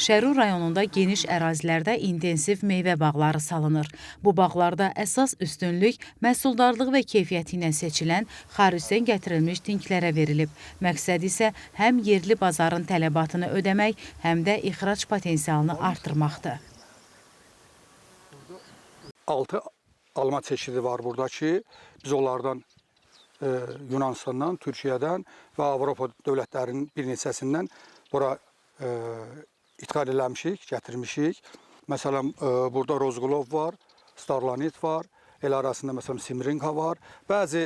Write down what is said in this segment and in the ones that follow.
Şərur rayonunda geniş ərazilərdə intensiv meyvə bağları salınır. Bu bağlarda əsas üstünlük məhsuldarlığı və keyfiyyəti ilə seçilən xaricdən gətirilmiş tinklərə verilib. Məqsəd isə həm yerli bazarın tələbatını ödəmək, həm də ixrac potensialını artırmaqdır. 6 alma çeşidi var burada ki, biz onlardan Yunanistandan, Türkiyədən və Avropa dövlətlərinin bir neçəsindən bura ithal eləmişik, gətirmişik. Məsələn, burada Rozqulov var, Starlanit var, el arasında məsələn Simrinka var. Bəzi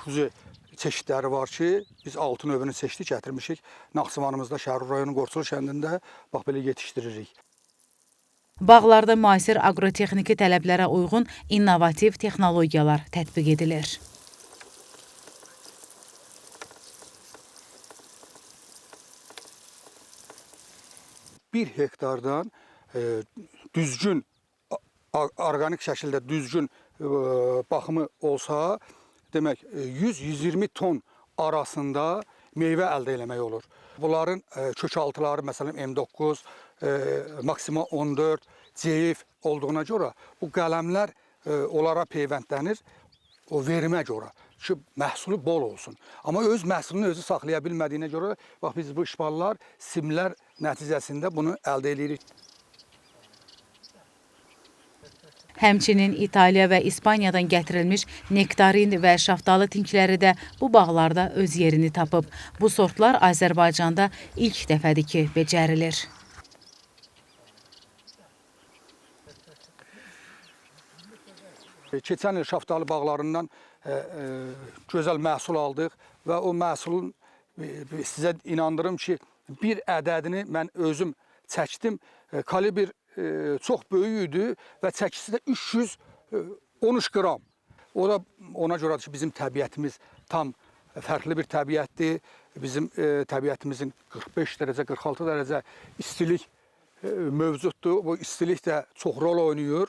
füze çeşidləri var ki, biz 6 növünü seçdik, gətirmişik. Naxçıvanımızda Şərur rayonu Qorçulu kəndində bax belə yetişdiririk. Bağlarda müasir agrotexniki tələblərə uyğun innovativ texnologiyalar tətbiq edilir. Bir hektardan düzgün, orqanik şəkildə düzgün baxımı olsa, demək 100-120 ton arasında meyvə əldə eləmək olur. Bunların kökaltıları məsələn M9, Maxima 14, CF olduğuna görə bu qələmlər onlara peyvəndlənir, o verimə görə ki, məhsulu bol olsun. Amma öz məhsulunu özü saxlaya bilmədiyinə görə bax biz bu işballar, simlər nəticəsində bunu əldə edirik. Həmçinin İtaliya və İspaniyadan gətirilmiş nektarin və şaftalı tinkləri də bu bağlarda öz yerini tapıb. Bu sortlar Azərbaycanda ilk dəfədir ki, becərilir. Keçən il şaftalı bağlarından gözəl məhsul aldıq və o məhsulun sizə inandırım ki, bir ədədini mən özüm çəkdim. Kalibr çox böyük idi və çəkisi də 313 qram. O da ona görə ki, bizim təbiətimiz tam fərqli bir təbiətdir. Bizim təbiətimizin 45 dərəcə, 46 dərəcə istilik mövcuddur. Bu istilik də çox rol oynayır.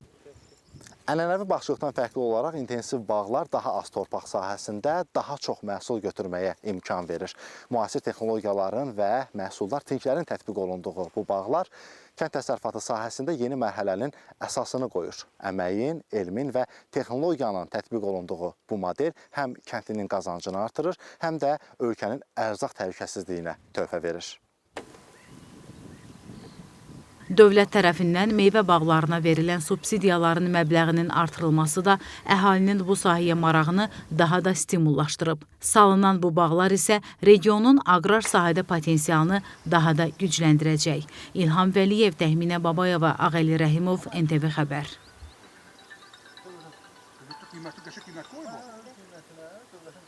Ənənəvi bağçılıqdan fərqli olaraq intensiv bağlar daha az torpaq sahəsində daha çox məhsul götürməyə imkan verir. Müasir texnologiyaların və məhsuldar tinklərin tətbiq olunduğu bu bağlar kənd təsərrüfatı sahəsində yeni mərhələnin əsasını qoyur. Əməyin, elmin və texnologiyanın tətbiq olunduğu bu model həm kəndlinin qazancını artırır, həm də ölkənin ərzaq təhlükəsizliyinə töhfə verir. Dövlət tərəfindən meyvə bağlarına verilən subsidiyaların məbləğinin artırılması da əhalinin bu sahəyə marağını daha da stimullaşdırıb. Salınan bu bağlar isə regionun aqrar sahədə potensialını daha da gücləndirəcək. İlham Vəliyev, Təxminə Babayeva, Ağəli Rəhimov, NTV Xəbər.